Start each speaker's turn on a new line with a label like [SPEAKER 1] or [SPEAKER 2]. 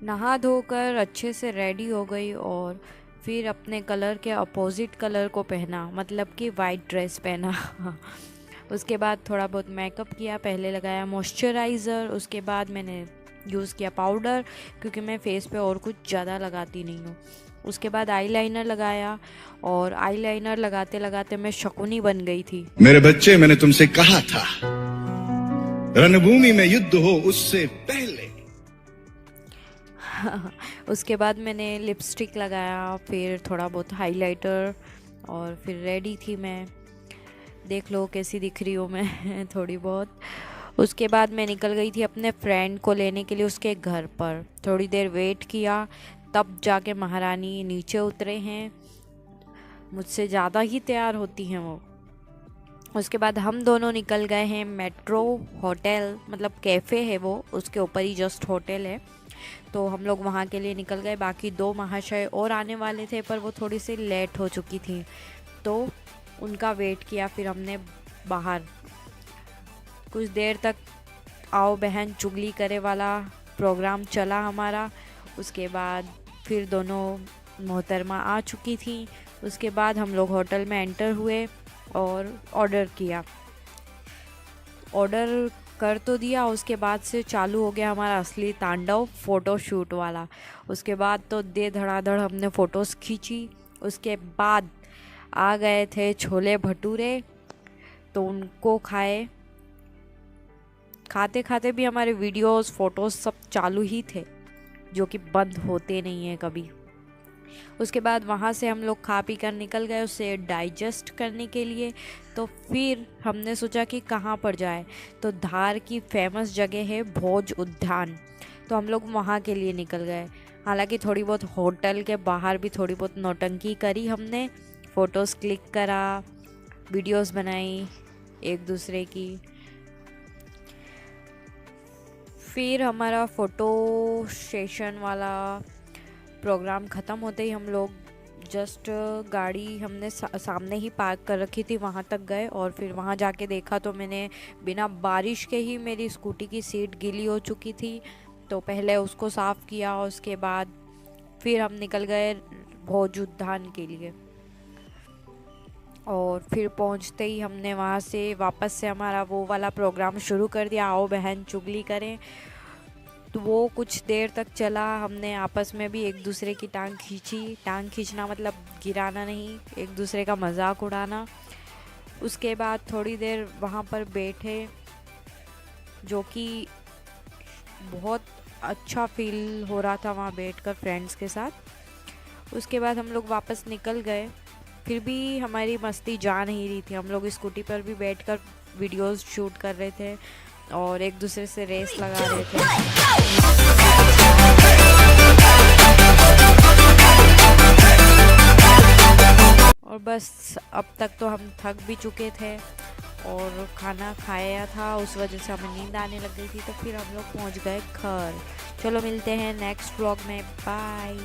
[SPEAKER 1] नहा धोकर अच्छे से रेडी हो गई और फिर अपने कलर के अपोजिट कलर को पहना, मतलब कि वाइट ड्रेस पहना। उसके बाद थोड़ा बहुत मेकअप किया, पहले लगाया मॉइस्चराइज़र, उसके बाद मैंने यूज़ किया पाउडर, क्योंकि मैं फेस पे और कुछ ज़्यादा लगाती नहीं हूँ। उसके बाद आईलाइनर लगाया और आईलाइनर लगाते लगाते मैं शकुनी बन गई थी।
[SPEAKER 2] मेरे बच्चे, मैंने तुमसे कहा था रणभूमि में युद्ध हो उससे पहले।
[SPEAKER 1] उसके बाद मैंने लिपस्टिक लगाया, फिर थोड़ा बहुत हाइलाइटर, और फिर रेडी थी मैं। देख लो कैसी दिख रही हूँ मैं। थोड़ी बहुत। उसके बाद मैं निकल गई थी अपने फ्रेंड को लेने के लिए उसके घर पर। थोड़ी देर वेट किया, तब जाके महारानी नीचे उतरे हैं। मुझसे ज़्यादा ही तैयार होती हैं वो। उसके बाद हम दोनों निकल गए हैं मेट्रो होटल, मतलब कैफ़े है वो, उसके ऊपर ही जस्ट होटल है, तो हम लोग वहाँ के लिए निकल गए। बाकी दो महाशय और आने वाले थे, पर वो थोड़ी सी लेट हो चुकी थी, तो उनका वेट किया। फिर हमने बाहर कुछ देर तक आओ बहन चुगली करे वाला प्रोग्राम चला हमारा। उसके बाद फिर दोनों मोहतरमा आ चुकी थी। उसके बाद हम लोग होटल में एंटर हुए और ऑर्डर किया। ऑर्डर कर तो दिया, उसके बाद से चालू हो गया हमारा असली तांडव, फ़ोटो शूट वाला। उसके बाद तो दे धड़ाधड़ हमने फ़ोटोज़ खींची। उसके बाद आ गए थे छोले भटूरे, तो उनको खाए। खाते खाते भी हमारे वीडियोस फ़ोटोज़ सब चालू ही थे, जो कि बंद होते नहीं हैं कभी। उसके बाद वहाँ से हम लोग खा पी कर निकल गए उसे डाइजेस्ट करने के लिए। तो फिर हमने सोचा कि कहाँ पर जाए, तो धार की फेमस जगह है भोज उद्यान, तो हम लोग वहाँ के लिए निकल गए। हालांकि थोड़ी बहुत होटल के बाहर भी थोड़ी बहुत नौटंकी करी हमने, फ़ोटोज़ क्लिक करा, वीडियोस बनाई एक दूसरे की। फिर हमारा फ़ोटो सेशन वाला प्रोग्राम ख़त्म होते ही हम लोग जस्ट गाड़ी हमने सामने ही पार्क कर रखी थी, वहाँ तक गए। और फिर वहाँ जाके देखा तो मैंने बिना बारिश के ही मेरी स्कूटी की सीट गीली हो चुकी थी, तो पहले उसको साफ़ किया। उसके बाद फिर हम निकल गए भोज उद्यान के लिए। और फिर पहुँचते ही हमने वहाँ से वापस से हमारा वो वाला प्रोग्राम शुरू कर दिया, आओ बहन चुगली करें। तो वो कुछ देर तक चला, हमने आपस में भी एक दूसरे की टांग खींची। टांग खींचना मतलब गिराना नहीं, एक दूसरे का मजाक उड़ाना। उसके बाद थोड़ी देर वहाँ पर बैठे, जो कि बहुत अच्छा फील हो रहा था वहाँ बैठकर फ्रेंड्स के साथ। उसके बाद हम लोग वापस निकल गए। फिर भी हमारी मस्ती जा नहीं रही थी, हम लोग स्कूटी पर भी बैठकर वीडियोस शूट कर रहे थे और एक दूसरे से रेस लगा रहे थे। और बस अब तक तो हम थक भी चुके थे और खाना खाया था, उस वजह से हमें नींद आने लग गई थी, तो फिर हम लोग पहुंच गए घर। चलो मिलते हैं नेक्स्ट व्लॉग में, बाय।